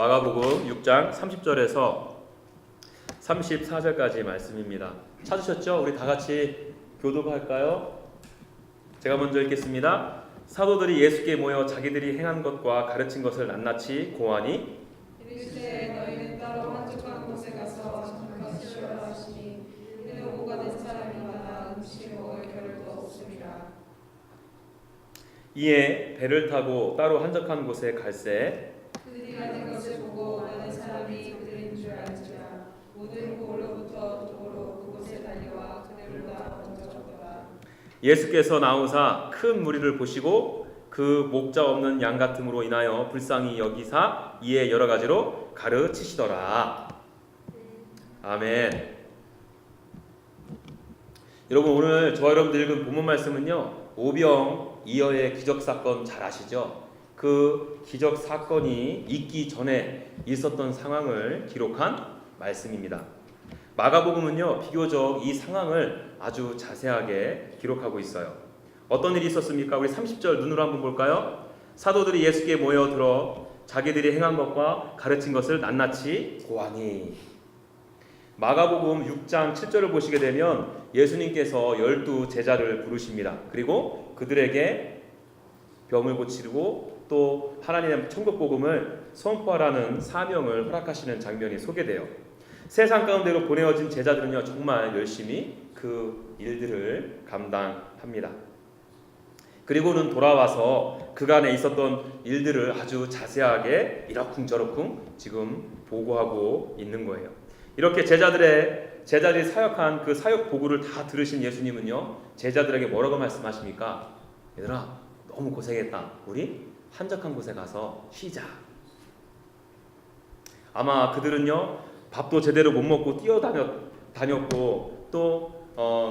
마가복음 6장 30절에서 34절까지 말씀입니다. 찾으셨죠? 우리 다 같이 교독할까요? 제가 먼저 읽겠습니다. 사도들이 예수께 모여 자기들이 행한 것과 가르친 것을 낱낱이 고하니 이르시되 너희는 따로 한적한 곳에 가서 잠깐 쉬어라 하시니 이는 오가 된 사람이마다 음식을 먹을 겨를도 없음이라. 이에 배를 타고 따로 한적한 곳에 갈새 그들이 가는 것을 보고 많은 사람이 그들인 줄 알지라 모든 고을로부터 도로 그곳에 달려와 그들보다 먼저 걷더라. 예수께서 나오사 큰 무리를 보시고 그 목자 없는 양 같음으로 인하여 불쌍히 여기사 이에 여러 가지로 가르치시더라. 아멘. 여러분, 오늘 저와 여러분들 읽은 본문 말씀은요, 오병이어의 기적 사건 잘 아시죠? 그 기적 사건이 있기 전에 있었던 상황을 기록한 말씀입니다. 마가복음은요, 비교적 이 상황을 아주 자세하게 기록하고 있어요. 어떤 일이 있었습니까? 우리 30절 눈으로 한번 볼까요? 사도들이 예수께 모여들어 자기들이 행한 것과 가르친 것을 낱낱이 고하니. 마가복음 6장 7절을 보시게 되면 예수님께서 12 제자를 부르십니다. 그리고 그들에게 병을 고치고 또 하나님의 천국복음을 선포하라는 사명을 허락하시는 장면이 소개돼요. 세상 가운데로 보내어진 제자들은요, 정말 열심히 그 일들을 감당합니다. 그리고는 돌아와서 그간에 있었던 일들을 아주 자세하게 이러쿵저러쿵 지금 보고하고 있는 거예요. 이렇게 제자들이 사역한 그 사역 보고를 다 들으신 예수님은요, 제자들에게 뭐라고 말씀하십니까? 얘들아, 너무 고생했다. 우리 한적한 곳에 가서 쉬자. 아마 그들은요, 밥도 제대로 못 먹고 뛰어다녔고 또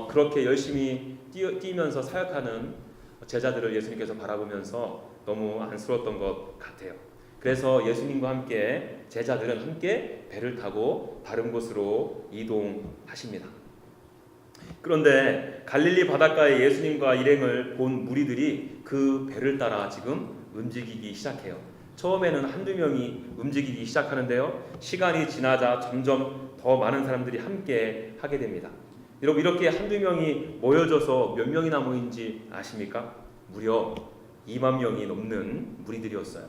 그렇게 열심히 뛰면서 사역하는 제자들을 예수님께서 바라보면서 너무 안쓰러웠던 것 같아요. 그래서 예수님과 함께 제자들은 함께 배를 타고 다른 곳으로 이동하십니다. 그런데 갈릴리 바닷가에 예수님과 일행을 본 무리들이 그 배를 따라 지금 움직이기 시작해요. 처음에는 한두 명이 움직이기 시작하는데요, 시간이 지나자 점점 더 많은 사람들이 함께 하게 됩니다. 여러분, 이렇게 한두 명이 모여져서 몇 명이나 모인지 아십니까? 무려 2만 명이 넘는 무리들이었어요.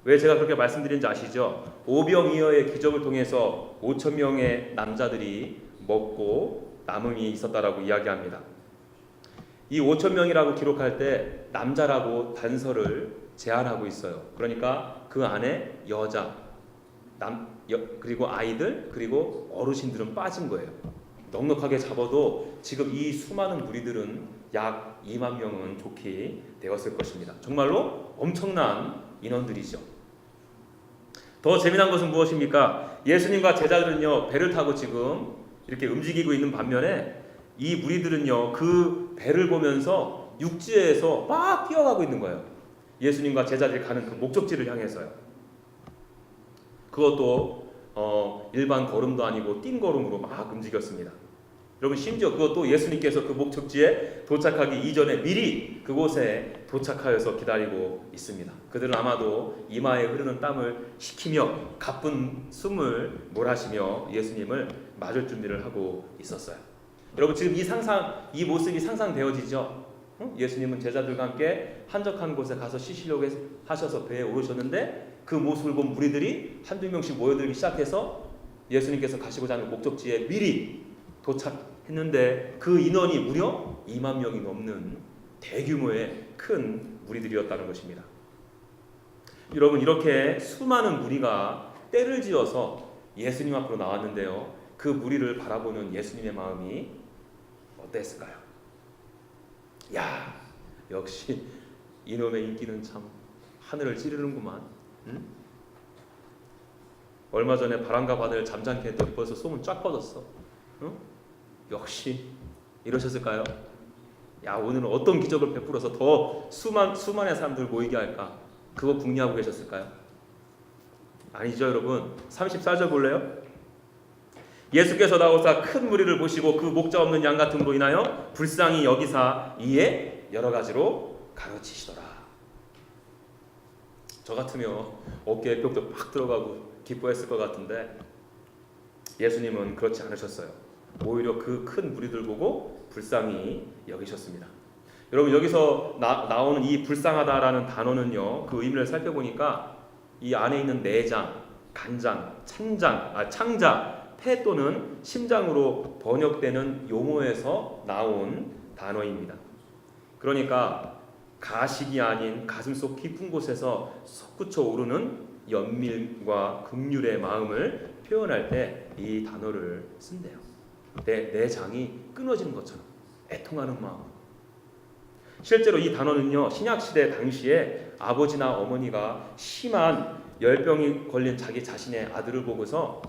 왜 제가 그렇게 말씀드린지 아시죠? 오병이어의 기적을 통해서 5천 명의 남자들이 먹고 남음이 있었다라고 이야기합니다. 이 5천 명이라고 기록할 때 남자라고 단서를 제한하고 있어요. 그러니까 그 안에 여자, 그리고 아이들, 그리고 어르신들은 빠진 거예요. 넉넉하게 잡아도 지금 이 수많은 무리들은 약 2만 명은 좋게 되었을 것입니다. 정말로 엄청난 인원들이죠. 더 재미난 것은 무엇입니까? 예수님과 제자들은요, 배를 타고 지금 이렇게 움직이고 있는 반면에 이 무리들은요, 그 배를 보면서 육지에서 막 뛰어가고 있는 거예요. 예수님과 제자들이 가는 그 목적지를 향해서요. 그것도 일반 걸음도 아니고 뛴 걸음으로 막 움직였습니다. 여러분, 심지어 그것도 예수님께서 그 목적지에 도착하기 이전에 미리 그곳에 도착하여서 기다리고 있습니다. 그들은 아마도 이마에 흐르는 땀을 식히며 가쁜 숨을 몰아쉬며 예수님을 맞을 준비를 하고 있었어요. 여러분, 지금 이 모습이 상상되어지죠? 예수님은 제자들과 함께 한적한 곳에 가서 쉬시려고 하셔서 배에 오르셨는데 그 모습을 본 무리들이 한두 명씩 모여들기 시작해서 예수님께서 가시고자 하는 목적지에 미리 도착했는데 그 인원이 무려 2만 명이 넘는 대규모의 큰 무리들이었다는 것입니다. 여러분, 이렇게 수많은 무리가 때를 지어서 예수님 앞으로 나왔는데요, 그 무리를 바라보는 예수님의 마음이 어땠을까요? 야, 역시 이놈의 인기는 참 하늘을 찌르는구만. 응? 얼마 전에 바람과 바다를 잠잠케 했더니 벌써 소문 쫙 퍼졌어. 응? 역시 이러셨을까요? 야, 오늘은 어떤 기적을 베풀어서 더 수많은 사람들 모이게 할까? 그거 궁리하고 계셨을까요? 아니죠, 여러분. 34절 볼래요? 예수께서 나오사 큰 무리를 보시고 그 목자 없는 양 같음으로 인하여 불쌍히 여기사 이에 여러 가지로 가르치시더라. 저 같으면 어깨에 벽도 팍 들어가고 기뻐했을 것 같은데 예수님은 그렇지 않으셨어요. 오히려 그 큰 무리들 보고 불쌍히 여기셨습니다. 여러분 여기서 나오는 이 불쌍하다라는 단어는요, 그 의미를 살펴보니까 이 안에 있는 내장, 간장, 창자, 폐 또는 심장으로 번역되는 용어에서 나온 단어입니다. 그러니까 가식이 아닌 가슴속 깊은 곳에서 솟구쳐 오르는 연민과 긍휼의 마음을 표현할 때 이 단어를 쓴대요. 내 장이 끊어지는 것처럼 애통하는 마음. 실제로 이 단어는요, 신약시대 당시에 아버지나 어머니가 심한 열병이 걸린 자기 자신의 아들을 보고서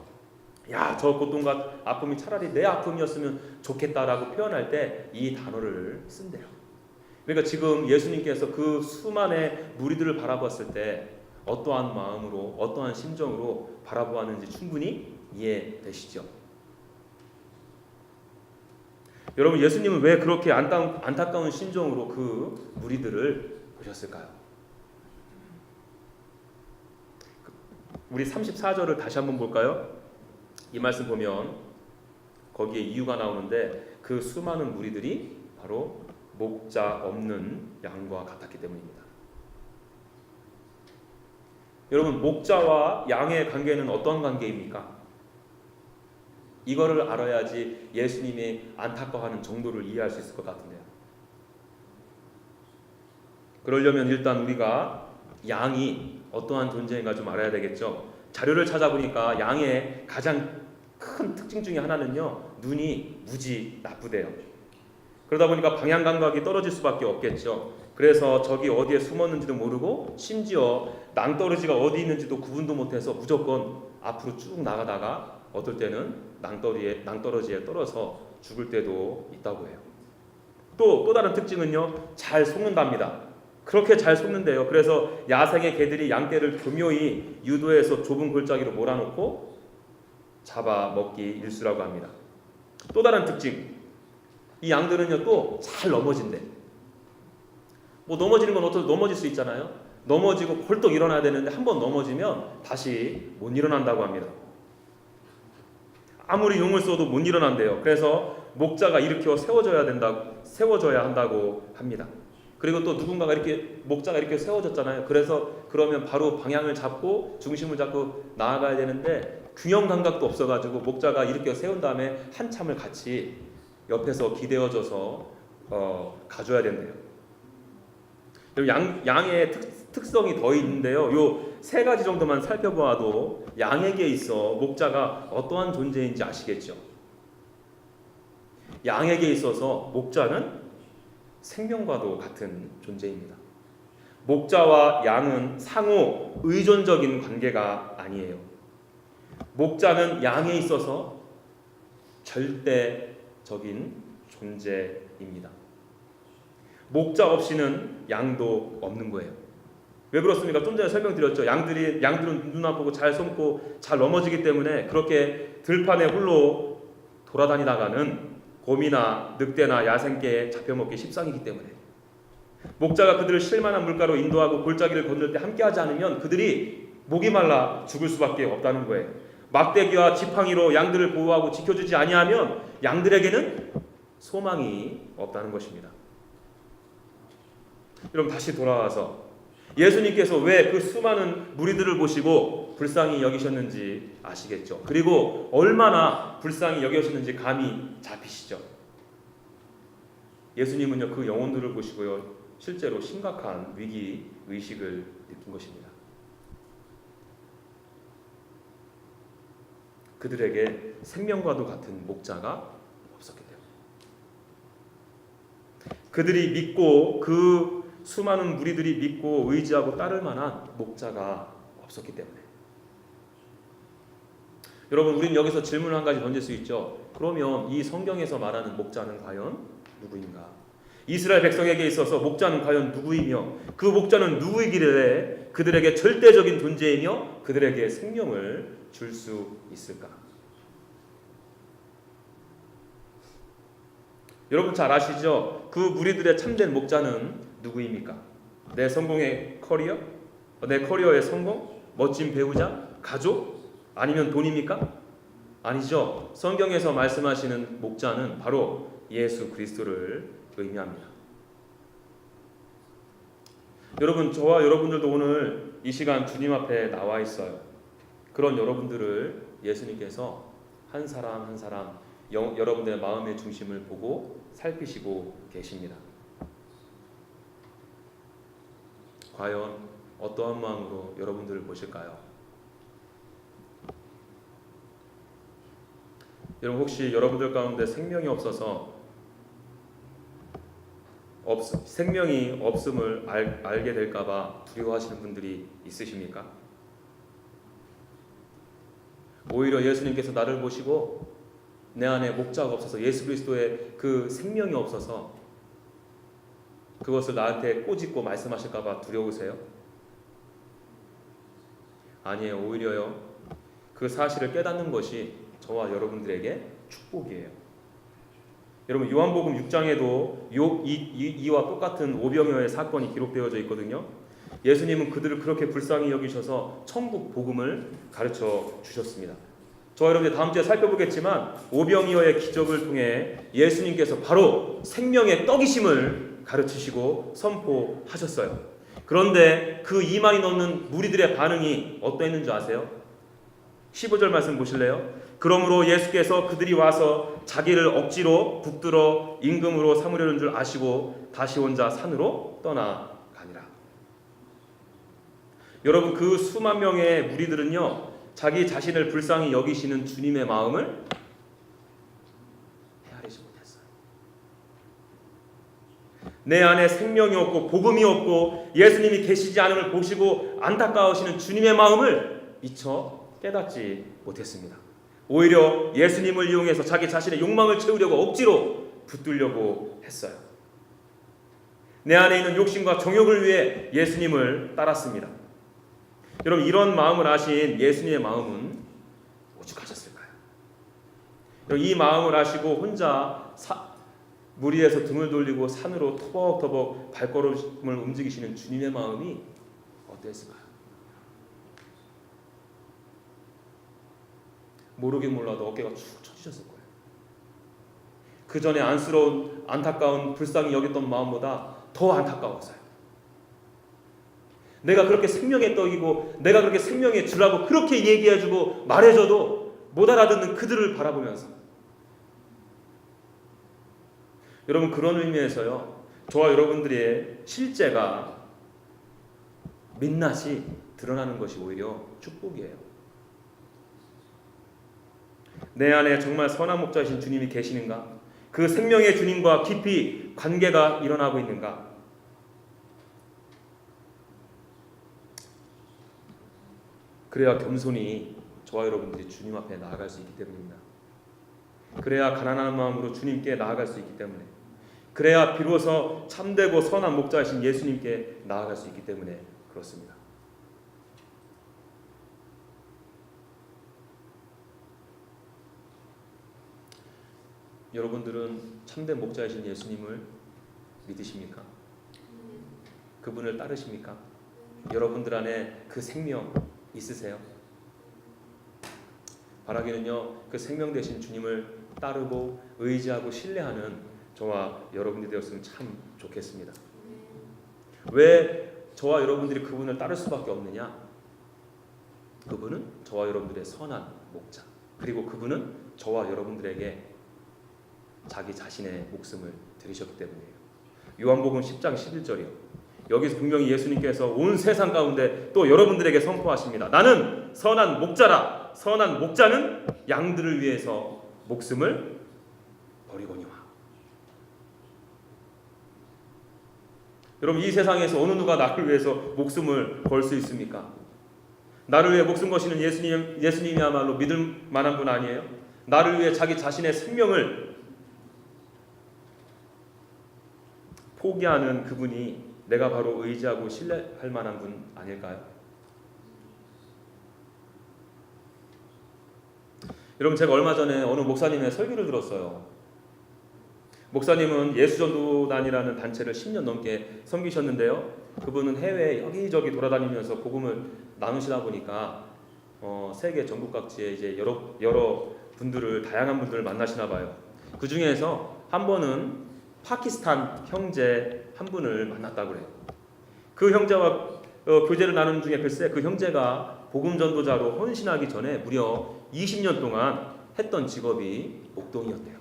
야, 저 고통과 아픔이 차라리 내 아픔이었으면 좋겠다라고 표현할 때 이 단어를 쓴대요. 그러니까 지금 예수님께서 그 수많은 무리들을 바라봤을 때 어떠한 마음으로, 어떠한 심정으로 바라보았는지 충분히 이해되시죠? 여러분, 예수님은 왜 그렇게 안타까운 심정으로 그 무리들을 보셨을까요? 우리 34절을 다시 한번 볼까요? 이 말씀 보면 거기에 이유가 나오는데 그 수많은 무리들이 바로 목자 없는 양과 같았기 때문입니다. 여러분, 목자와 양의 관계는 어떤 관계입니까? 이거를 알아야지 예수님이 안타까워하는 정도를 이해할 수 있을 것 같은데요. 그러려면 일단 우리가 양이 어떠한 존재인가 좀 알아야 되겠죠. 자료를 찾아보니까 양의 가장 큰 특징 중에 하나는요, 눈이 무지 나쁘대요. 그러다 보니까 방향 감각이 떨어질 수밖에 없겠죠. 그래서 적이 어디에 숨었는지도 모르고 심지어 낭떠러지가 어디 있는지도 구분도 못해서 무조건 앞으로 쭉 나가다가 어떨 때는 낭떠러지에 떨어져 죽을 때도 있다고 해요. 또 다른 특징은요, 잘 속는답니다. 그렇게 잘 속는데요. 그래서 야생의 개들이 양떼를 교묘히 유도해서 좁은 골짜기로 몰아놓고 잡아 먹기 일수라고 합니다. 또 다른 특징, 이 양들은요 또 잘 넘어진대. 뭐 넘어지는 건 어떻게 넘어질 수 있잖아요. 넘어지고 벌떡 일어나야 되는데 한번 넘어지면 다시 못 일어난다고 합니다. 아무리 용을 써도 못 일어난대요. 그래서 목자가 일으켜 세워줘야 한다고 합니다. 그리고 또 누군가가 이렇게 목자가 이렇게 세워졌잖아요. 그래서 그러면 바로 방향을 잡고 중심을 잡고 나아가야 되는데 균형 감각도 없어가지고 목자가 이렇게 세운 다음에 한참을 같이 옆에서 기대어져서 가줘야 된대요. 양의 특성이 더 있는데요. 요 세 가지 정도만 살펴보아도 양에게 있어 목자가 어떠한 존재인지 아시겠죠? 양에게 있어서 목자는 생명과도 같은 존재입니다. 목자와 양은 상호 의존적인 관계가 아니에요. 목자는 양에 있어서 절대적인 존재입니다. 목자 없이는 양도 없는 거예요. 왜 그렇습니까? 좀 전에 설명드렸죠. 양들은 눈 아프고 잘 숨고 잘 넘어지기 때문에 그렇게 들판에 홀로 돌아다니다가는 곰이나 늑대나 야생개에 잡혀먹기 십상이기 때문에 목자가 그들을 쉴만한 물가로 인도하고 골짜기를 건널 때 함께하지 않으면 그들이 목이 말라 죽을 수밖에 없다는 거예요. 막대기와 지팡이로 양들을 보호하고 지켜주지 아니하면 양들에게는 소망이 없다는 것입니다. 여러분, 다시 돌아와서 예수님께서 왜 그 수많은 무리들을 보시고 불쌍히 여기셨는지 아시겠죠? 그리고 얼마나 불쌍히 여기셨는지 감이 잡히시죠? 예수님은요 그 영혼들을 보시고요 실제로 심각한 위기 의식을 느낀 것입니다. 그들에게 생명과도 같은 목자가 없었기 때문에 그들이 믿고 그 수많은 무리들이 믿고 의지하고 따를 만한 목자가 없었기 때문에 여러분, 우린 여기서 질문을 한 가지 던질 수 있죠. 그러면 이 성경에서 말하는 목자는 과연 누구인가? 이스라엘 백성에게 있어서 목자는 과연 누구이며 그 목자는 누구이길래 그들에게 절대적인 존재이며 그들에게 생명을 줄 수 있을까? 여러분 잘 아시죠? 그 무리들의 참된 목자는 누구입니까? 내 성공의 커리어? 내 커리어의 성공? 멋진 배우자? 가족? 아니면 돈입니까? 아니죠. 성경에서 말씀하시는 목자는 바로 예수 그리스도를 의미합니다. 여러분, 저와 여러분들도 오늘 이 시간 주님 앞에 나와 있어요. 그런 여러분들을 예수님께서 한 사람 한 사람 여러분들의 마음의 중심을 보고 살피시고 계십니다. 과연 어떠한 마음으로 여러분들을 보실까요? 여러분, 혹시 여러분들 가운데 생명이 없어서 생명이 없음을 알게 될까봐 두려워하시는 분들이 있으십니까? 오히려 예수님께서 나를 보시고 내 안에 목자가 없어서 예수 그리스도의 그 생명이 없어서 그것을 나한테 꼬집고 말씀하실까봐 두려우세요? 아니에요. 오히려요. 그 사실을 깨닫는 것이 저와 여러분들에게 축복이에요. 여러분, 요한복음 6장에도 이와 똑같은 오병이어의 사건이 기록되어져 있거든요. 예수님은 그들을 그렇게 불쌍히 여기셔서 천국 복음을 가르쳐 주셨습니다. 저와 여러분들 다음 주에 살펴보겠지만 오병이어의 기적을 통해 예수님께서 바로 생명의 떡이심을 가르치시고 선포하셨어요. 그런데 그 2만이 넘는 무리들의 반응이 어떠했는지 아세요? 15절 말씀 보실래요? 그러므로 예수께서 그들이 와서 자기를 억지로 붙들어 임금으로 삼으려는 줄 아시고 다시 혼자 산으로 떠나가니라. 여러분, 그 수만 명의 무리들은요, 자기 자신을 불쌍히 여기시는 주님의 마음을 헤아리지 못했어요. 내 안에 생명이 없고 복음이 없고 예수님이 계시지 않음을 보시고 안타까워하시는 주님의 마음을 미처 깨닫지 못했습니다. 오히려 예수님을 이용해서 자기 자신의 욕망을 채우려고 억지로 붙들려고 했어요. 내 안에 있는 욕심과 정욕을 위해 예수님을 따랐습니다. 여러분, 이런 마음을 아신 예수님의 마음은 오죽하셨을까요? 여러분, 이 마음을 아시고 혼자 무리에서 등을 돌리고 산으로 터벅터벅 발걸음을 움직이시는 주님의 마음이 어땠을까요? 모르긴 몰라도 어깨가 축 처지셨을 거예요. 그 전에 안쓰러운, 안타까운, 불쌍히 여겼던 마음보다 더 안타까웠어요. 내가 그렇게 생명의 떡이고 내가 그렇게 생명의 주라고 그렇게 얘기해주고 말해줘도 못 알아듣는 그들을 바라보면서, 여러분, 그런 의미에서요, 저와 여러분들의 실제가 민낯이 드러나는 것이 오히려 축복이에요. 내 안에 정말 선한 목자이신 주님이 계시는가? 그 생명의 주님과 깊이 관계가 일어나고 있는가? 그래야 겸손히 저와 여러분들이 주님 앞에 나아갈 수 있기 때문입니다. 그래야 가난한 마음으로 주님께 나아갈 수 있기 때문에, 그래야 비로소 참되고 선한 목자이신 예수님께 나아갈 수 있기 때문에 그렇습니다. 여러분들은 참된 목자이신 예수님을 믿으십니까? 그분을 따르십니까? 여러분들 안에 그 생명 있으세요? 바라기는요, 그 생명 되신 주님을 따르고 의지하고 신뢰하는 저와 여러분들이 되었으면 참 좋겠습니다. 왜 저와 여러분들이 그분을 따를 수밖에 없느냐? 그분은 저와 여러분들의 선한 목자, 그리고 그분은 저와 여러분들에게 자기 자신의 목숨을 들이셨기 때문이에요. 요한복음 10장 11절이요. 여기서 분명히 예수님께서 온 세상 가운데 또 여러분들에게 선포하십니다. 나는 선한 목자라. 선한 목자는 양들을 위해서 목숨을 버리거니와. 여러분, 이 세상에서 어느 누가 나를 위해서 목숨을 걸 수 있습니까? 나를 위해 목숨 거시는 예수님이야말로 믿을 만한 분 아니에요? 나를 위해 자기 자신의 생명을 포기하는 그분이 내가 바로 의지하고 신뢰할 만한 분 아닐까요? 여러분, 제가 얼마 전에 어느 목사님의 설교를 들었어요. 목사님은 예수전도단이라는 단체를 10년 넘게 섬기셨는데요, 그분은 해외 여기저기 돌아다니면서 복음을 나누시다 보니까 세계 전국 각지에 이제 여러 분들을 다양한 분들을 만나시나 봐요. 그 중에서 한 번은 파키스탄 형제 한 분을 만났다고 그래요. 그 형제와 교제를 나누는 중에 글쎄 그 형제가 복음 전도자로 헌신하기 전에 무려 20년 동안 했던 직업이 목동이었대요.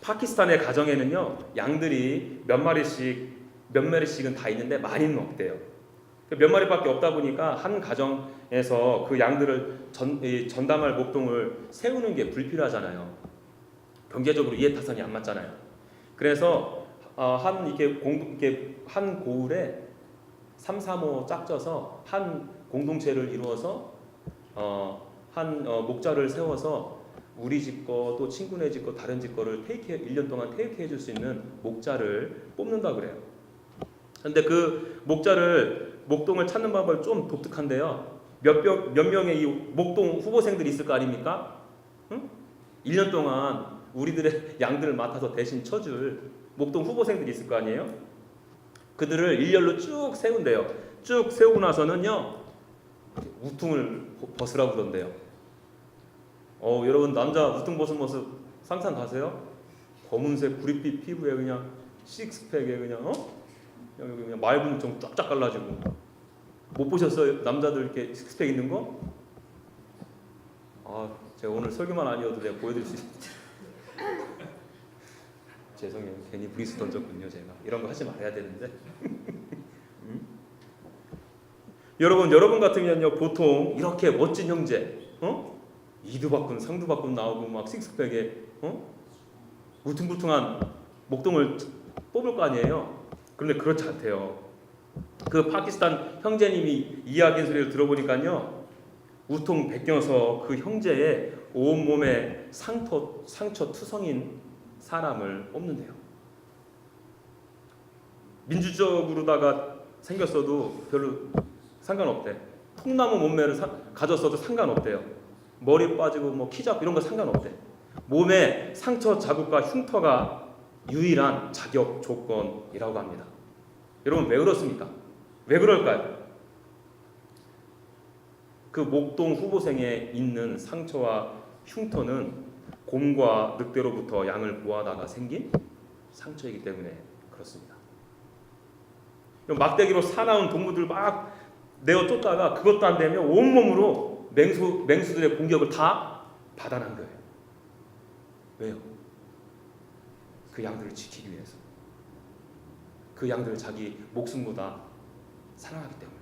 파키스탄의 가정에는요 양들이 몇 마리씩은 다 있는데 많이는 없대요. 몇 마리밖에 없다 보니까 한 가정에서 그 양들을 전담할 목동을 세우는 게 불필요하잖아요. 경제적으로 이해타산이 안 맞잖아요. 그래서 한 고을에 3, 4모 짝져서 한 공동체를 이루어서 한 목자를 세워서 우리 집 거 또 친구네 집 거 다른 집 거를 1년 동안 테이크해 줄 수 있는 목자를 뽑는다 그래요. 근데 그 목동을 찾는 방법이 좀 독특한데요. 몇 명의 이 목동 후보생들이 있을 거 아닙니까? 응? 1년 동안 우리들의 양들을 맡아서 대신 쳐줄 목동 후보생들이 있을 거 아니에요? 그들을 일렬로 쭉 세운대요. 쭉 세우고 나서는요 우퉁을 벗으라고 그러던데요. 여러분 남자 우퉁 벗은 모습 상상 가세요? 검은색 구릿빛 피부에 그냥 식스팩에 그냥 여기 그냥 맑은 좀 쫙쫙 갈라지고. 못 보셨어요? 남자들 이렇게 식스팩 있는 거? 제가 오늘 설교만 아니어도 내가 보여드릴 수 있어요. 죄송해요. 괜히 브리스 던졌군요. 제가 이런 거 하지 말아야 되는데. 여러분 같으면요 보통 이렇게 멋진 형제, 이두박근 상두박근 나오고 막 식스팩에 울퉁불퉁한 목동을 뽑을 거 아니에요. 그런데 그렇지 않대요. 그 파키스탄 형제님이 이야기한 소리를 들어보니까요 우통 벗겨서 그 형제의 온몸에 상처 투성인 사람을 뽑는데요. 민주적으로다가 생겼어도 별로 상관없대. 통나무 몸매를 가졌어도 상관없대요. 머리 빠지고 뭐 키 작고 이런 거 상관없대. 몸에 상처 자국과 흉터가 유일한 자격 조건이라고 합니다. 여러분 왜 그렇습니까? 왜 그럴까요? 그 목동 후보생에 있는 상처와 흉터는 곰과 늑대로부터 양을 구하다가 생긴 상처이기 때문에 그렇습니다. 막대기로 사나운 동물들 막 내어 쫓다가 그것도 안 되면 온몸으로 맹수들의 공격을 다 받아난 거예요. 왜요? 그 양들을 지키기 위해서. 그 양들을 자기 목숨보다 사랑하기 때문에.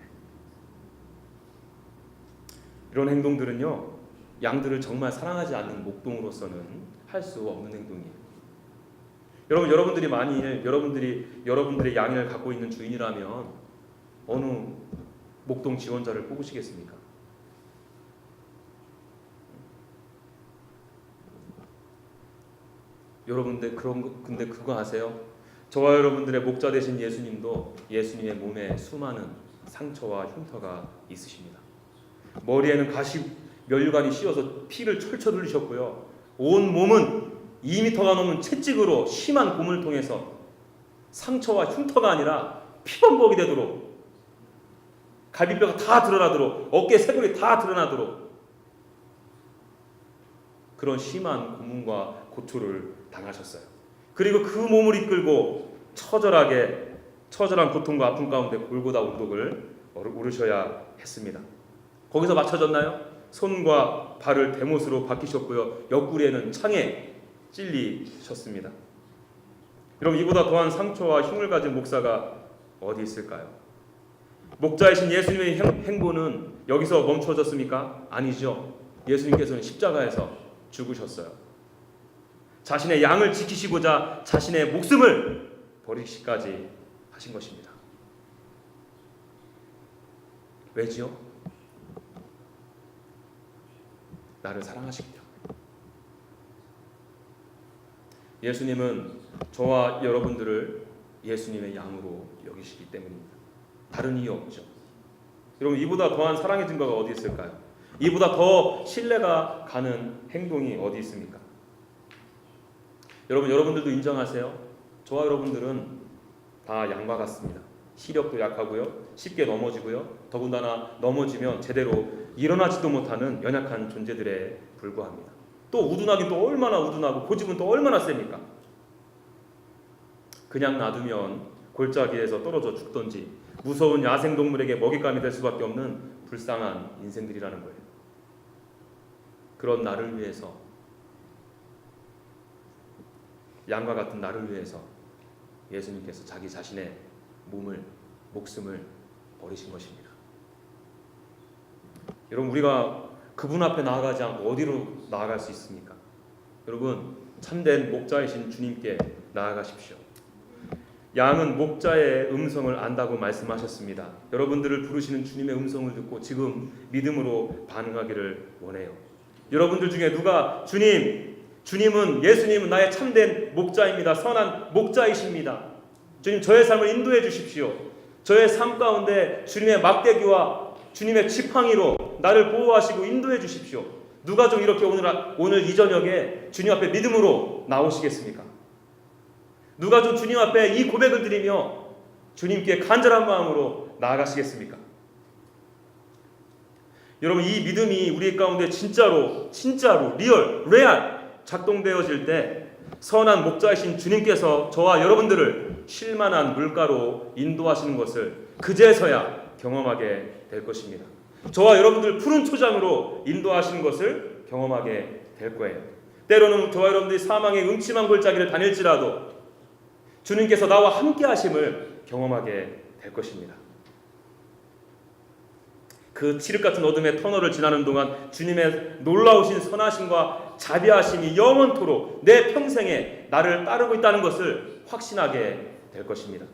이런 행동들은요 양들을 정말 사랑하지 않는 목동으로서는 할 수 없는 행동이에요. 여러분들이 만일 여러분들의 양을 갖고 있는 주인이라면 어느 목동 지원자를 뽑으시겠습니까? 여러분들 근데 그거 아세요? 저와 여러분들의 목자 되신 예수님도 예수님의 몸에 수많은 상처와 흉터가 있으십니다. 머리에는 면류관이 씌워서 피를 철철 흘리셨고요. 온 몸은 2m가 넘는 채찍으로 심한 고문을 통해서 상처와 흉터가 아니라 피범벅이 되도록 갈비뼈가 다 드러나도록 어깨 쇄골이 다 드러나도록 그런 심한 고문과 고초를 당하셨어요. 그리고 그 몸을 이끌고 처절한 고통과 아픔 가운데 골고다 언덕을 오르셔야 했습니다. 거기서 맞춰졌나요? 손과 발을 대못으로 박히셨고요. 옆구리에는 창에 찔리셨습니다. 여러분 이보다 더한 상처와 흉을 가진 목사가 어디 있을까요? 목자이신 예수님의 행보는 여기서 멈춰졌습니까? 아니죠. 예수님께서는 십자가에서 죽으셨어요. 자신의 양을 지키시고자 자신의 목숨을 버리시기까지 하신 것입니다. 왜지요? 나를 사랑하시기 때문에. 예수님은 저와 여러분들을 예수님의 양으로 여기시기 때문입니다. 다른 이유 없죠. 여러분 이보다 더한 사랑의 증거가 어디 있을까요? 이보다 더 신뢰가 가는 행동이 어디 있습니까? 여러분들도 인정하세요. 저와 여러분들은 다 양과 같습니다. 시력도 약하고요, 쉽게 넘어지고요, 더군다나 넘어지면 제대로 일어나지도 못하는 연약한 존재들에 불과합니다. 또 우둔하긴 또 얼마나 우둔하고 고집은 또 얼마나 셉니까? 그냥 놔두면 골짜기에서 떨어져 죽던지 무서운 야생동물에게 먹잇감이 될 수밖에 없는 불쌍한 인생들이라는 거예요. 그런 나를 위해서, 양과 같은 나를 위해서 예수님께서 자기 자신의 목숨을 버리신 것입니다. 여러분, 우리가 그분 앞에 나아가지 않고 어디로 나아갈 수 있습니까? 여러분, 참된 목자이신 주님께 나아가십시오. 양은 목자의 음성을 안다고 말씀하셨습니다. 여러분들을 부르시는 주님의 음성을 듣고 지금 믿음으로 반응하기를 원해요. 여러분들 중에 누가 주님은 예수님은 나의 참된 목자입니다. 선한 목자이십니다. 주님, 저의 삶을 인도해 주십시오. 저의 삶 가운데 주님의 막대기와 주님의 지팡이로 나를 보호하시고 인도해 주십시오. 누가 좀 이렇게 오늘 이 저녁에 주님 앞에 믿음으로 나오시겠습니까? 누가 좀 주님 앞에 이 고백을 드리며 주님께 간절한 마음으로 나아가시겠습니까? 여러분, 이 믿음이 우리 가운데 진짜로 레알 작동되어질 때 선한 목자이신 주님께서 저와 여러분들을 쉴만한 물가로 인도하시는 것을 그제서야 경험하게 될 것입니다. 저와 여러분들 푸른 초장으로 인도하시는 것을 경험하게 될 거예요. 때로는 저와 여러분들이 사망의 음침한 골짜기를 다닐지라도 주님께서 나와 함께 하심을 경험하게 될 것입니다. 그 칠흑 같은 어둠의 터널을 지나는 동안 주님의 놀라우신 선하심과 자비하심이 영원토록 내 평생에 나를 따르고 있다는 것을 확신하게 될 것입니다.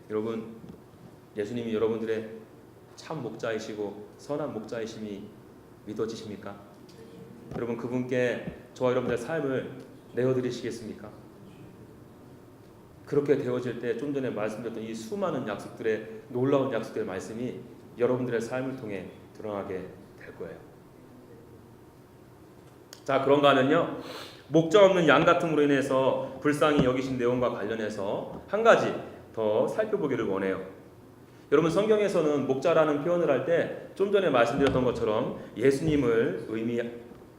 여러분, 예수님이 여러분들의 참 목자이시고 선한 목자이심이 믿어지십니까? 여러분, 그분께 저와 여러분들의 삶을 내어드리시겠습니까? 그렇게 되어질 때 좀 전에 말씀드렸던 이 수많은 약속들의 놀라운 약속들의 말씀이 여러분들의 삶을 통해 드러나게 될 거예요. 자, 그런가 하면요, 목자 없는 양 같음으로 인해서 불쌍히 여기신 내용과 관련해서 한 가지 더 살펴보기를 원해요. 여러분, 성경에서는 목자라는 표현을 할 때 좀 전에 말씀드렸던 것처럼 예수님을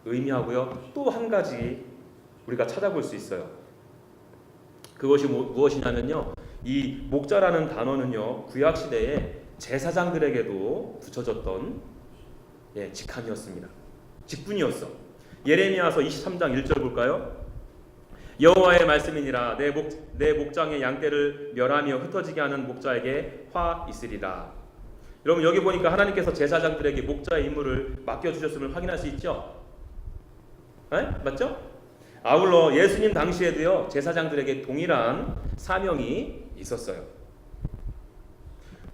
의미하고요, 또 한 가지 우리가 찾아볼 수 있어요. 그것이 무엇이냐면요, 이 목자라는 단어는요, 구약 시대에 제사장들에게도 붙여졌던 직함이었습니다. 직분이었어. 예레미야서 23장 1절 볼까요? 여호와의 말씀이니라. 내 목장의 양떼를 멸하며 흩어지게 하는 목자에게 화 있으리라. 여러분, 여기 보니까 하나님께서 제사장들에게 목자의 임무를 맡겨주셨음을 확인할 수 있죠? 맞죠? 아울러 예수님 당시에도요, 제사장들에게 동일한 사명이 있었어요.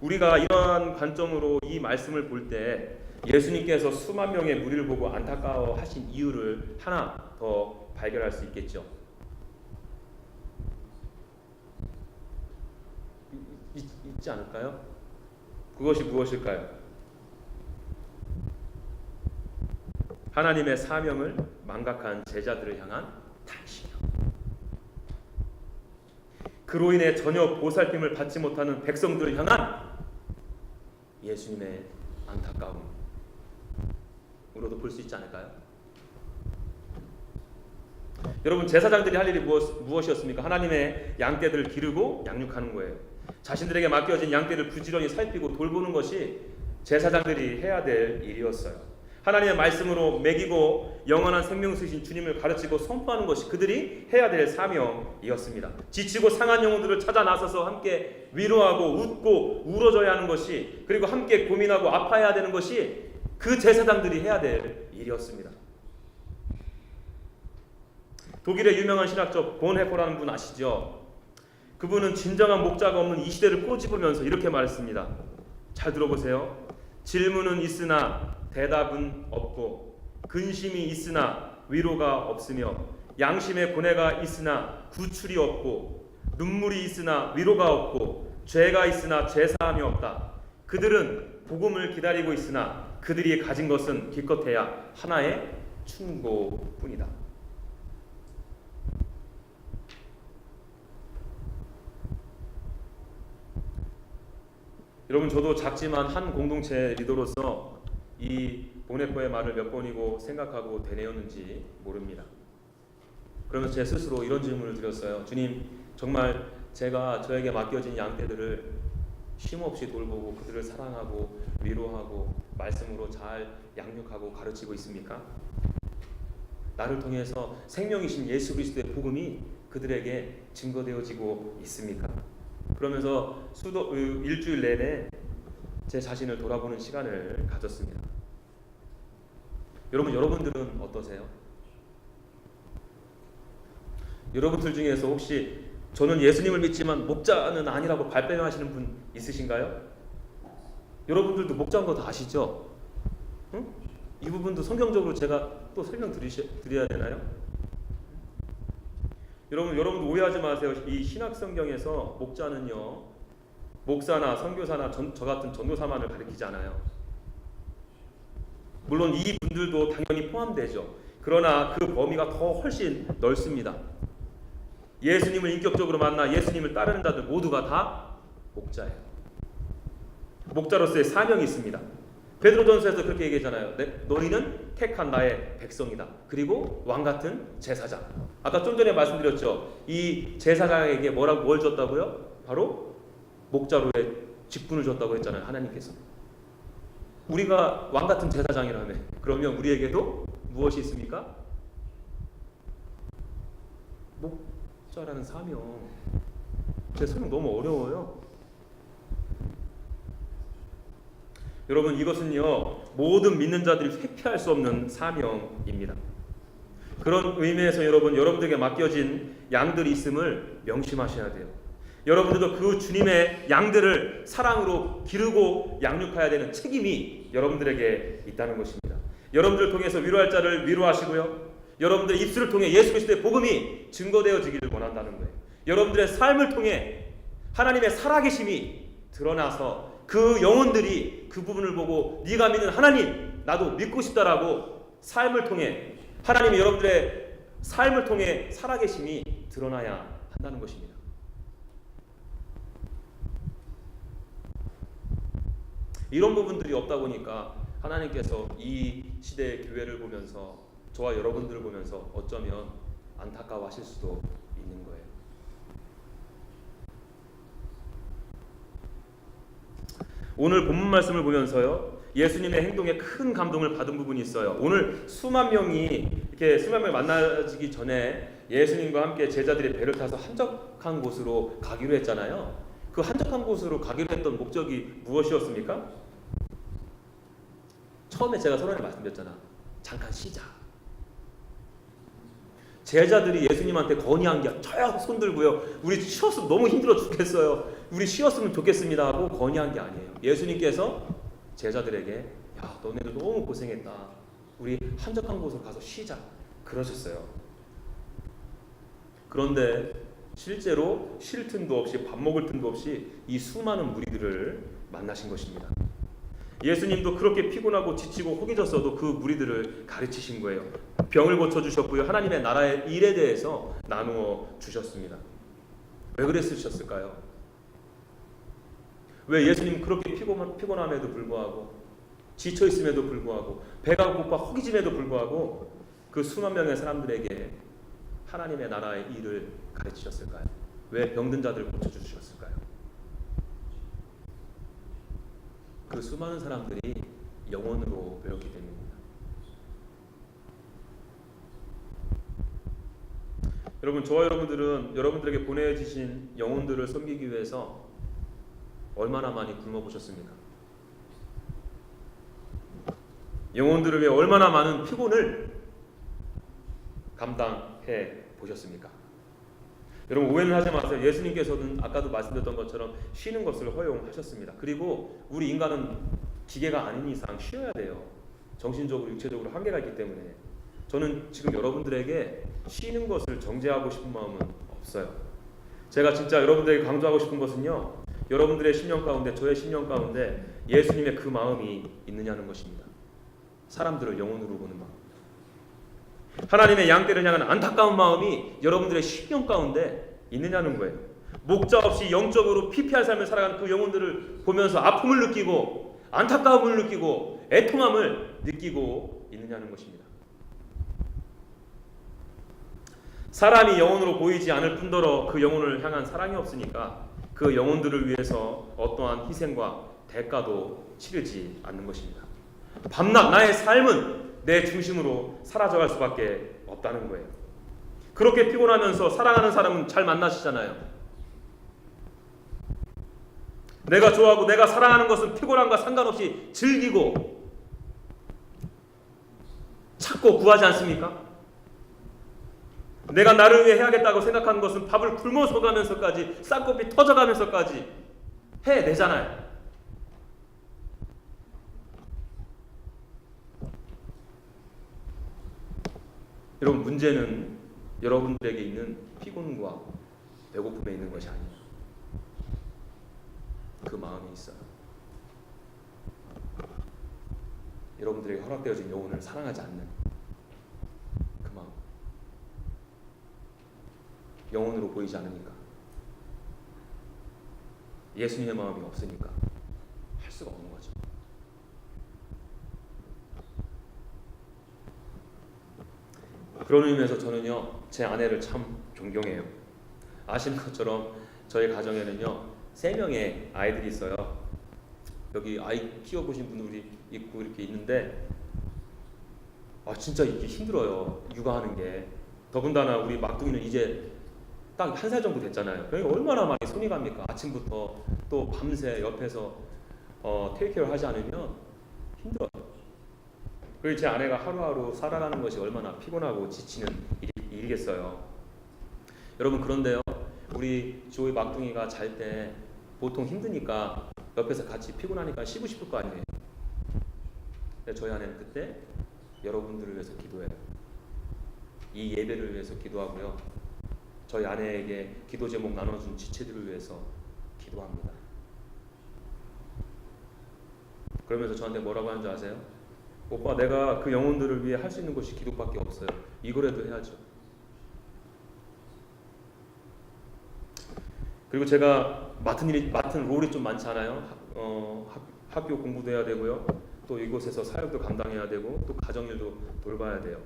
우리가 이러한 관점으로 이 말씀을 볼 때 예수님께서 수만 명의 무리를 보고 안타까워하신 이유를 하나 더 발견할 수 있겠죠. 있지 않을까요? 그것이 무엇일까요? 하나님의 사명을 망각한 제자들을 향한 탄식이요. 그로 인해 전혀 보살핌을 받지 못하는 백성들을 향한 예수님의 안타까움으로도 볼 수 있지 않을까요? 여러분, 제사장들이 할 일이 무엇이었습니까? 하나님의 양떼들을 기르고 양육하는 거예요. 자신들에게 맡겨진 양떼를 부지런히 살피고 돌보는 것이 제사장들이 해야 될 일이었어요. 하나님의 말씀으로 먹이고 영원한 생명수신 주님을 가르치고 선포하는 것이 그들이 해야 될 사명이었습니다. 지치고 상한 영혼들을 찾아 나서서 함께 위로하고 웃고 울어줘야 하는 것이, 그리고 함께 고민하고 아파해야 되는 것이 그 제사장들이 해야 될 일이었습니다. 독일의 유명한 신학적 본헤퍼라는 분 아시죠? 그분은 진정한 목자가 없는 이 시대를 꼬집으면서 이렇게 말했습니다. 잘 들어보세요. 질문은 있으나 대답은 없고, 근심이 있으나 위로가 없으며, 양심의 고뇌가 있으나 구출이 없고, 눈물이 있으나 위로가 없고, 죄가 있으나 죄사함이 없다. 그들은 복음을 기다리고 있으나 그들이 가진 것은 기껏해야 하나의 충고뿐이다. 여러분, 저도 작지만 한 공동체 리더로서 이 보네코의 말을 몇 번이고 생각하고 되뇌었는지 모릅니다. 그러면서 제 스스로 이런 질문을 드렸어요. 주님, 정말 제가 저에게 맡겨진 양떼들을 쉼없이 돌보고 그들을 사랑하고 위로하고 말씀으로 잘 양육하고 가르치고 있습니까? 나를 통해서 생명이신 예수 그리스도의 복음이 그들에게 증거되어지고 있습니까? 그러면서 일주일 내내 제 자신을 돌아보는 시간을 가졌습니다. 여러분들은 어떠세요? 여러분들 중에서 혹시 저는 예수님을 믿지만 목자는 아니라고 발뺌하시는 분 있으신가요? 여러분들도 목자인 거 다 아시죠? 응? 이 부분도 성경적으로 제가 또 설명드려야 되나요? 여러분 오해하지 마세요. 이 신약 성경에서 목자는요, 목사나 선교사나 저 같은 전도사만을 가리키지 않아요. 물론 이 분들도 당연히 포함되죠. 그러나 그 범위가 더 훨씬 넓습니다. 예수님을 인격적으로 만나 예수님을 따르는 자들 모두가 다 목자예요. 목자로서의 사명이 있습니다. 베드로전서에서 그렇게 얘기하잖아요. 너희는 택한 나의 백성이다. 그리고 왕같은 제사장. 아까 좀 전에 말씀드렸죠. 이 제사장에게 뭘 줬다고요? 바로 목자로의 직분을 줬다고 했잖아요. 하나님께서. 우리가 왕같은 제사장이라며. 그러면 우리에게도 무엇이 있습니까? 목자라는 사명. 제 설명 너무 어려워요. 여러분, 이것은요, 모든 믿는 자들이 회피할 수 없는 사명입니다. 그런 의미에서 여러분들에게 맡겨진 양들이 있음을 명심하셔야 돼요. 여러분들도 그 주님의 양들을 사랑으로 기르고 양육해야 되는 책임이 여러분들에게 있다는 것입니다. 여러분들을 통해서 위로할 자를 위로하시고요, 여러분들의 입술을 통해 예수 그리스도의 복음이 증거되어지기를 원한다는 거예요. 여러분들의 삶을 통해 하나님의 살아계심이 드러나서 그 영혼들이 그 부분을 보고 네가 믿는 하나님, 나도 믿고 싶다라고 삶을 통해 하나님이 여러분들의 삶을 통해 살아계심이 드러나야 한다는 것입니다. 이런 부분들이 없다 보니까 하나님께서 이 시대의 교회를 보면서 저와 여러분들을 보면서 어쩌면 안타까워하실 수도 있는 거예요. 오늘 본문 말씀을 보면서요, 예수님의 행동에 큰 감동을 받은 부분이 있어요. 오늘 수만 명이 만나지기 전에 예수님과 함께 제자들이 배를 타서 한적한 곳으로 가기로 했잖아요. 그 한적한 곳으로 가기로 했던 목적이 무엇이었습니까? 처음에 제가 서론에 말씀드렸잖아. 잠깐 쉬자. 제자들이 예수님한테 건의한 게 저야 손 들고요, 우리 쉬었으면 너무 힘들어 죽겠어요, 우리 쉬었으면 좋겠습니다 하고 건의한 게 아니에요. 예수님께서 제자들에게 야, 너네들 너무 고생했다, 우리 한적한 곳으로 가서 쉬자 그러셨어요. 그런데 실제로 쉴 틈도 없이 밥 먹을 틈도 없이 이 수많은 무리들을 만나신 것입니다. 예수님도 그렇게 피곤하고 지치고 허기졌어도 그 무리들을 가르치신 거예요. 병을 고쳐주셨고요, 하나님의 나라의 일에 대해서 나누어 주셨습니다. 왜 그랬으셨을까요? 왜 예수님 그렇게 피곤함에도 불구하고, 지쳐있음에도 불구하고, 배가 고파 허기짐에도 불구하고 그 수만 명의 사람들에게 하나님의 나라의 일을 가르치셨을까요? 왜 병든 자들을 고쳐주셨을까요? 그 수많은 사람들이 영혼으로 배웠기 때문입니다. 여러분, 저와 여러분들은 여러분들에게 보내주신 영혼들을 섬기기 위해서 얼마나 많이 굶어보셨습니까? 영혼들을 위해 얼마나 많은 피곤을 감당해 보셨습니까? 여러분, 오해는 하지 마세요. 예수님께서는 아까도 말씀드렸던 것처럼 쉬는 것을 허용하셨습니다. 그리고 우리 인간은 기계가 아닌 이상 쉬어야 돼요. 정신적으로 육체적으로 한계가 있기 때문에. 저는 지금 여러분들에게 쉬는 것을 정죄하고 싶은 마음은 없어요. 제가 진짜 여러분들에게 강조하고 싶은 것은요, 여러분들의 심령 가운데, 저의 심령 가운데 예수님의 그 마음이 있느냐는 것입니다. 사람들을 영혼으로 보는 마음. 하나님의 양떼를 향한 안타까운 마음이 여러분들의 심령 가운데 있느냐는 거예요. 목자 없이 영적으로 피폐한 삶을 살아가는 그 영혼들을 보면서 아픔을 느끼고 안타까움을 느끼고 애통함을 느끼고 있느냐는 것입니다. 사람이 영혼으로 보이지 않을 뿐더러 그 영혼을 향한 사랑이 없으니까 그 영혼들을 위해서 어떠한 희생과 대가도 치르지 않는 것입니다. 밤낮 나의 삶은 내 중심으로 사라져갈 수밖에 없다는 거예요. 그렇게 피곤하면서 사랑하는 사람은 잘 만나시잖아요. 내가 좋아하고 내가 사랑하는 것은 피곤함과 상관없이 즐기고 찾고 구하지 않습니까? 내가 나를 위해 해야겠다고 생각하는 것은 밥을 굶어서 가면서까지 쌍꺼풀이 터져가면서까지 해내잖아요. 여러분, 문제는 여러분들에게 있는 피곤과 배고픔에 있는 것이 아니에요. 그 마음이 있어요. 여러분들에게 허락되어진 영혼을 사랑하지 않는 그 마음. 영혼으로 보이지 않으니까, 예수님의 마음이 없으니까 할 수가 없는 거죠. 그런 의미에서 저는요, 제 아내를 참 존경해요. 아시는 것처럼 저희 가정에는요 3명의 아이들이 있어요. 여기 아이 키워보신 분들이 있고 이렇게 있는데 진짜 이게 힘들어요. 육아하는 게. 더군다나 우리 막둥이는 이제 딱 1살 정도 됐잖아요. 그러니까 얼마나 많이 손이 갑니까? 아침부터 또 밤새 옆에서 테이크케어를 하지 않으면 힘들어요. 그리고 제 아내가 하루하루 살아가는 것이 얼마나 피곤하고 지치는 일이겠어요. 여러분, 그런데요, 우리 조이 막둥이가 잘 때 보통 힘드니까 옆에서 같이 피곤하니까 쉬고 싶을 거 아니에요. 근데 저희 아내는 그때 여러분들을 위해서 기도해요. 이 예배를 위해서 기도하고요, 저희 아내에게 기도 제목 나눠준 지체들을 위해서 기도합니다. 그러면서 저한테 뭐라고 하는 줄 아세요? 오빠, 내가 그 영혼들을 위해 할 수 있는 것이 기도밖에 없어요. 이거라도 해야죠. 그리고 제가 맡은 롤이 좀 많지 않아요? 학교 공부도 해야 되고요, 또 이곳에서 사역도 감당해야 되고, 또 가정일도 돌봐야 돼요.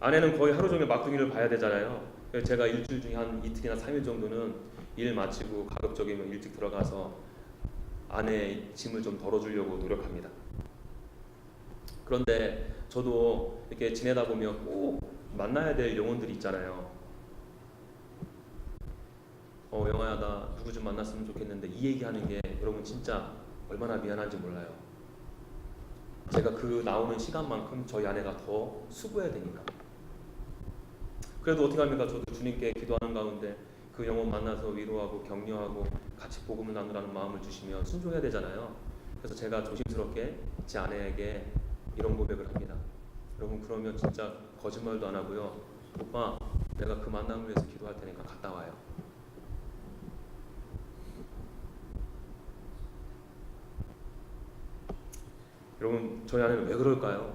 아내는 거의 하루 종일 막둥이를 봐야 되잖아요. 그래서 제가 일주일 중에 한 이틀이나 3일 정도는 일 마치고 가급적이면 일찍 들어가서 아내의 짐을 좀 덜어주려고 노력합니다. 그런데 저도 이렇게 지내다 보면 꼭 만나야 될 영혼들이 있잖아요. 영아야, 나 누구 좀 만났으면 좋겠는데, 이 얘기하는 게 여러분 진짜 얼마나 미안한지 몰라요. 제가 그 나오는 시간만큼 저희 아내가 더 수고해야 되니까. 그래도 어떻게 합니까? 저도 주님께 기도하는 가운데 그 영혼 만나서 위로하고 격려하고 같이 복음을 나누라는 마음을 주시면 순종해야 되잖아요. 그래서 제가 조심스럽게 제 아내에게 이런 고백을 합니다. 여러분, 그러면 진짜 거짓말도 안 하고요, 오빠, 내가 그 만남을 위해서 기도할 테니까 갔다 와요. 여러분, 저희 아내는 왜 그럴까요?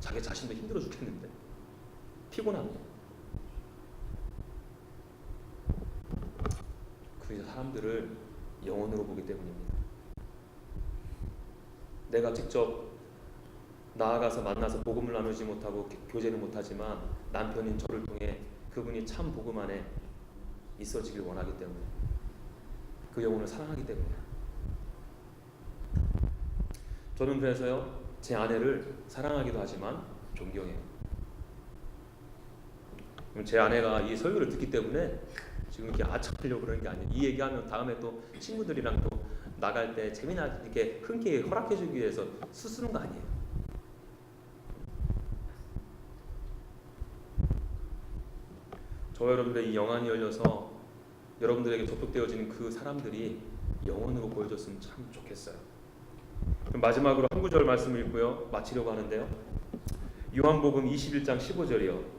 자기 자신도 힘들어 죽겠는데, 피곤한데. 그 사람들을 영혼으로 보기 때문입니다. 내가 직접 나아가서 만나서 복음을 나누지 못하고 교제를 못하지만 남편인 저를 통해 그분이 참 복음 안에 있어지길 원하기 때문에, 그 영혼을 사랑하기 때문에. 저는 그래서요, 제 아내를 사랑하기도 하지만 존경해요. 제 아내가 이 설교를 듣기 때문에 지금 이렇게 아차하려고 그러는 게 아니에요. 이 얘기하면 다음에 또 친구들이랑 또 나갈 때 재미나게 이렇게 흔쾌히 허락해주기 위해서 수쓰는 거 아니에요. 저와 여러분들 이 영안이 열려서 여러분들에게 접촉되어지는 그 사람들이 영혼으로 보여줬으면 참 좋겠어요. 그럼 마지막으로 한 구절 말씀을 읽고요, 마치려고 하는데요. 요한복음 21장 15절이요.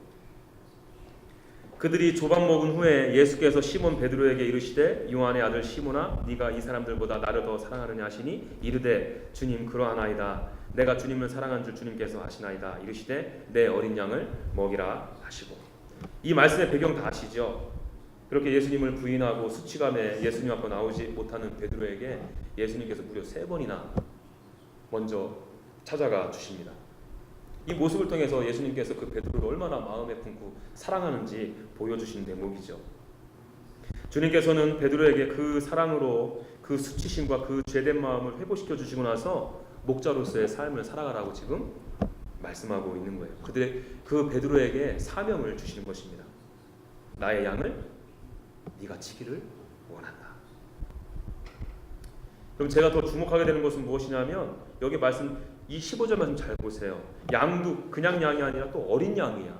그들이 조각 먹은 후에 예수께서 시몬 베드로에게 이르시되, 요한의 아들 시몬아, 네가 이 사람들보다 나를 더 사랑하느냐 하시니 이르되, 주님, 그러하나이다. 내가 주님을 사랑한 줄 주님께서 아시나이다. 이르시되 내 어린 양을 먹이라 하시고. 이 말씀의 배경 다 아시죠? 그렇게 예수님을 부인하고 수치감에 예수님 앞으로 나오지 못하는 베드로에게 예수님께서 무려 3번이나 먼저 찾아가 주십니다. 이 모습을 통해서 예수님께서 그 베드로를 얼마나 마음에 품고 사랑하는지 보여주신 대목이죠. 주님께서는 베드로에게 그 사랑으로 그 수치심과 그 죄된 마음을 회복시켜 주시고 나서 목자로서의 삶을 살아가라고 지금 말씀하고 있는 거예요. 그 베드로에게 사명을 주시는 것입니다. 나의 양을 네가 치기를 원한다. 그럼 제가 더 주목하게 되는 것은 무엇이냐면 여기 말씀 이 15절 말씀 잘 보세요. 양도 그냥 양이 아니라 또 어린 양이야.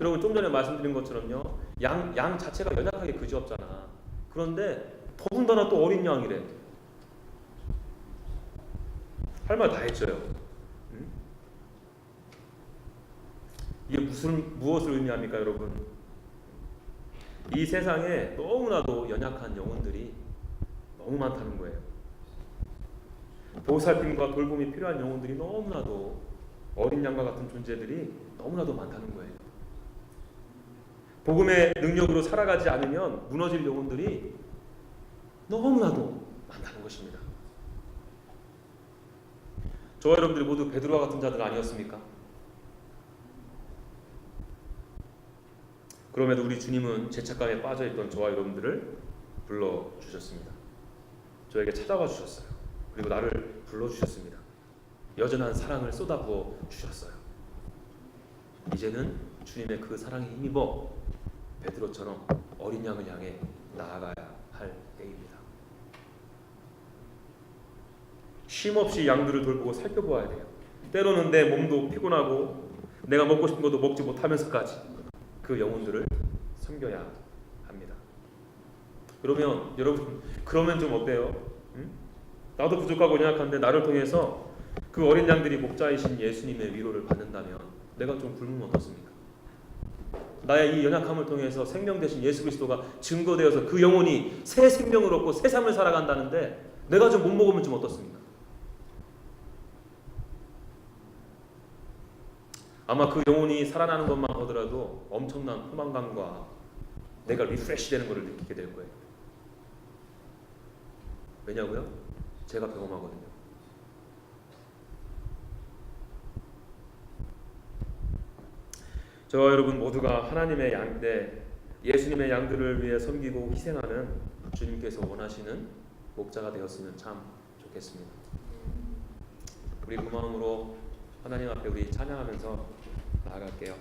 여러분 좀 전에 말씀드린 것처럼요. 양 자체가 연약하게 그지없잖아. 그런데 더군다나 또 어린 양이래. 할 말 다 했죠. 응? 이게 무엇을 의미합니까, 여러분? 이 세상에 너무나도 연약한 영혼들이 너무 많다는 거예요. 보살핌과 돌봄이 필요한 영혼들이 너무나도 어린 양과 같은 존재들이 너무나도 많다는 거예요. 복음의 능력으로 살아가지 않으면 무너질 영혼들이 너무나도 많다는 것입니다. 저와 여러분들이 모두 베드로와 같은 자들 아니었습니까? 그럼에도 우리 주님은 죄책감에 빠져있던 저와 여러분들을 불러주셨습니다. 저에게 찾아와 주셨어요. 그리고 나를 불러주셨습니다. 여전한 사랑을 쏟아부어 주셨어요. 이제는 주님의 그 사랑에 힘입어 베드로처럼 어린 양을 향해 나아가야 할 때입니다. 쉼없이 양들을 돌보고 살펴보아야 돼요. 때로는 내 몸도 피곤하고 내가 먹고 싶은 것도 먹지 못하면서까지 그 영혼들을 섬겨야 합니다. 그러면 여러분 그러면 좀 어때요? 응? 나도 부족하고 연약한데 나를 통해서 그 어린 양들이 목자이신 예수님의 위로를 받는다면 내가 좀 굶으면 어떻습니까? 나의 이 연약함을 통해서 생명 되신 예수 그리스도가 증거되어서 그 영혼이 새 생명을 얻고 새 삶을 살아간다는데 내가 좀 못 먹으면 좀 어떻습니까? 아마 그 영혼이 살아나는 것만 보더라도 엄청난 포만감과 내가 리프레시 되는 것을 느끼게 될 거예요. 왜냐고요? 제가 경험하거든요. 저와 여러분 모두가 하나님의 양인데 예수님의 양들을 위해 섬기고 희생하는 주님께서 원하시는 목자가 되었으면 참 좋겠습니다. 우리 그 마음으로 하나님 앞에 우리 찬양하면서 나아갈게요.